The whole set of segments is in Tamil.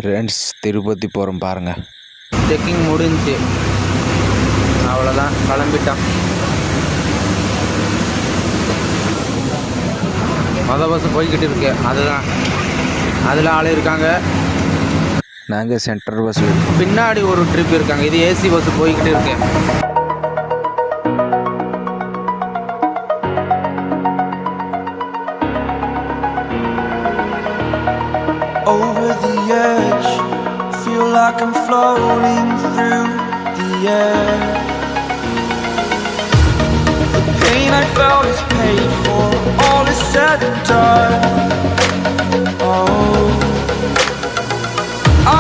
ஃப்ரெண்ட்ஸ் திருப்பதி போகிறோம் பாருங்கள். செக்கிங் முடிஞ்சு அவ்வளோதான், கிளம்பிட்டான். பஸ் போய்கிட்டு இருக்கு, அதுதான் அதில் ஆள் இருக்காங்க. நாங்கள் சென்ட்ரல் பஸ்ஸில் இருக்கோம். பின்னாடி ஒரு ட்ரிப் இருக்காங்க. இது ஏசி பஸ் போய்கிட்டு இருக்கு. Over the edge, feel like I'm floating through the air. The pain I felt is paid for, all is said and done. Oh,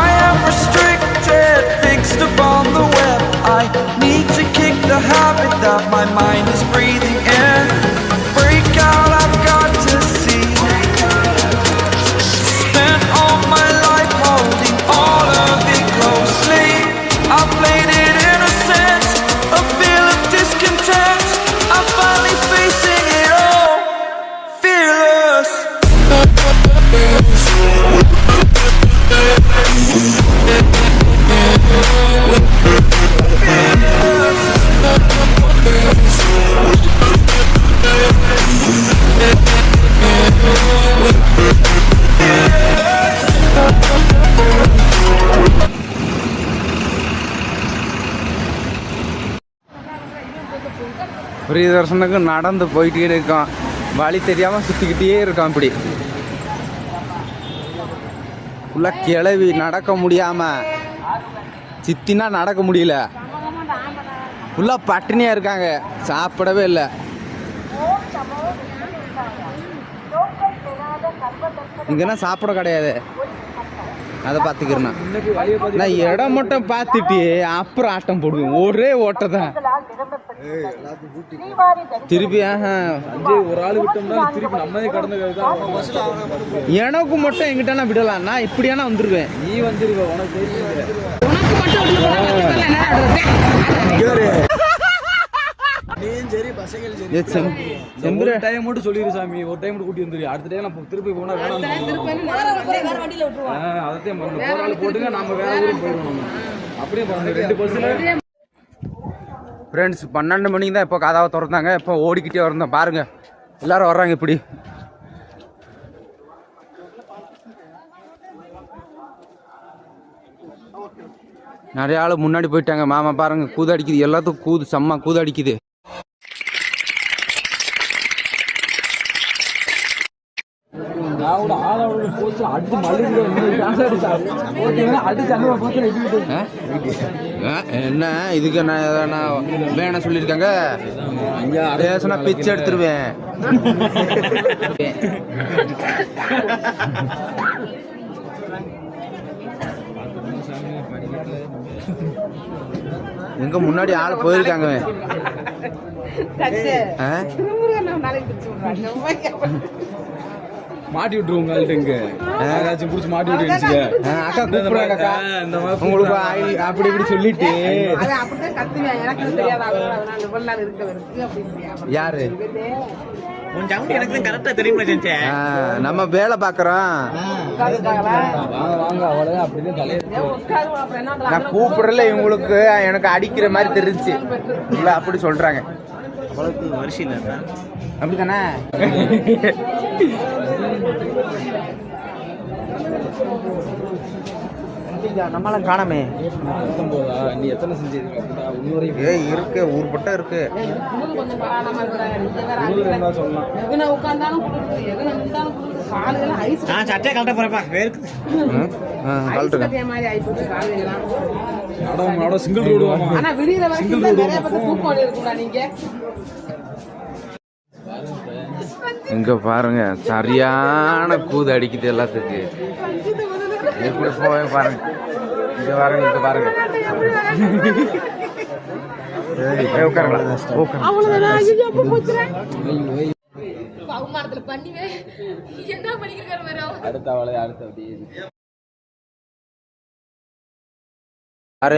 I am restricted, fixed upon the web. I need to kick the habit that my mind is breathing in. Break out, I've got to see. Spent all my life holding all of it closely. I played it innocent, a feel of discontent. I'm finally facing it all, fearless. பிரியதர்ஷனுக்கு நடந்து போயிட்டே இருக்கான். வழி தெரியாமல் சுற்றிக்கிட்டே இருக்கான். இப்படி ஃபுல்லாக கிளவி நடக்க முடியாமல், சித்தினா நடக்க முடியல. ஃபுல்லாக பட்டினியாக இருக்காங்க, சாப்பிடவே இல்லை. இங்கன்னா சாப்பிட கிடையாது, அதை பார்த்துக்கிறேன். நான் இடம் மட்டும் பார்த்துட்டு அப்புறம் ஆட்டம் போடுவேன். ஒரே ஓட்டை தான் திருப்பி. ஒரு ஆள் விட்டோம்னா திருப்பி நம்மளே கடந்து எனக்கு மட்டும் எங்கிட்ட விடலாம். நான் இப்படியானா வந்துருவேன். நீ வந்துருவ, உனக்கு ஒரு டைம் மட்டும் சொல்லிடு சாமி, ஒரு டைம் கூட்டி வந்துரு. அடுத்த டைம் நம்ம திருப்பி போனா வேணாம், அதையும் போற ஆள் போட்டுங்க, நம்ம வேற ஊருக்கு போயிடுவோம். அப்படியே பாருங்க 2 பஸ்ல. ஃப்ரெண்ட்ஸ் 12 மணிக்கு தான் இப்போ கதவை திறந்தாங்க. இப்போ ஓடிக்கிட்டே வரணும் பாருங்க, எல்லாரும் வர்றாங்க. இப்படி நிறைய ஆள் முன்னாடி போயிட்டாங்க. மாமா பாருங்க, கூது அடிக்குது, எல்லாத்துக்கும் கூது, செம்ம கூது அடிக்குது. என்ன இதுக்கு நான் வேணா சொல்லியிருக்காங்க, பேசினா பிச்சை எடுத்துருவேன். எங்க முன்னாடி ஆள் போயிருக்காங்க. மாட்டி விட்டுருவோங்க, ஏதாச்சும் புடிச்சு மாட்டி விட்டுருச்சுங்க. அக்கா கூப்பிடுறாங்க, உங்களுக்கு அப்படி இப்படி சொல்லிட்டு. யாரு நம்ம வேலை பாக்குறோம். நான் கூப்பிடல, இவங்களுக்கு எனக்கு அடிக்கிற மாதிரி தெரிஞ்சு அப்படி சொல்றாங்க. அப்படித்தானே? நம்மளாம் காணாமே. நீ எத்தனை செஞ்சிருக்க? இருக்கு, ஊர்பட்ட இருக்கு. சட்டை கலட்ட போறப்பா, சிங்கிள் ரோடு. இங்க பாருங்க, சரியான கூது அடிக்குது எல்லாத்துக்கு. எப்படி போய் பாருங்க, இங்க பாருங்க, இங்க பாருங்க.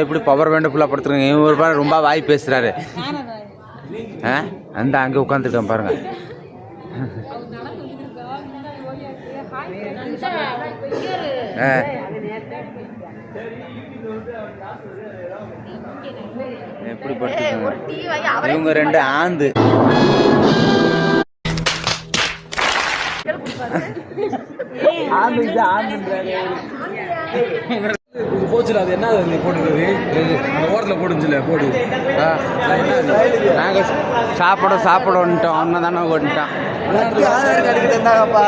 எப்படி பவர் வேண்ட ஃபுல்லா படுத்துருங்க. ஒரு பாரு ரொம்ப வாய் பேசுறாரு. அந்த அங்க உட்காந்துருக்கேன் பாருங்க. எப்படி படுத்துருக்காங்க இவங்க 2 ஆந்து. இது போச்சுல, அது என்ன அது போட்டுக்கிறது ஓரத்தில் போட்டுச்சுல போடு. நாங்கள் சாப்பிடன்ட்டோம் ஒன்று தானே ஓட்டுட்டான். ஆதார் கார்டு தந்தாங்கப்பா.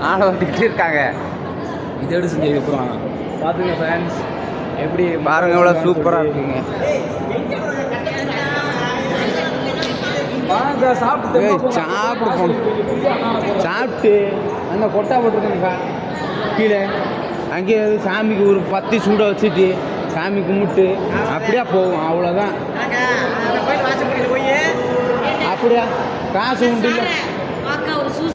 ஆளை ஓட்டிக்கிட்டு இருக்காங்க. இதை எடுத்து செஞ்சதுக்கு அப்புறம் பார்த்துங்க ஃப்ரெண்ட்ஸ், எப்படி பாருங்க எவ்வளோ சூப்பராக இருக்குங்க. சாப்பிட்டு சாப்பிட்டு அந்த கொட்டா போட்டிருக்கேனுக்கா கீழே அங்கேயே சாமிக்கு ஒரு 10 சூட வச்சுட்டு சாமி கும்பிட்டு அப்படியே போவோம். அவ்வளோதான். அப்படியா காசு உண்டு இல்லை.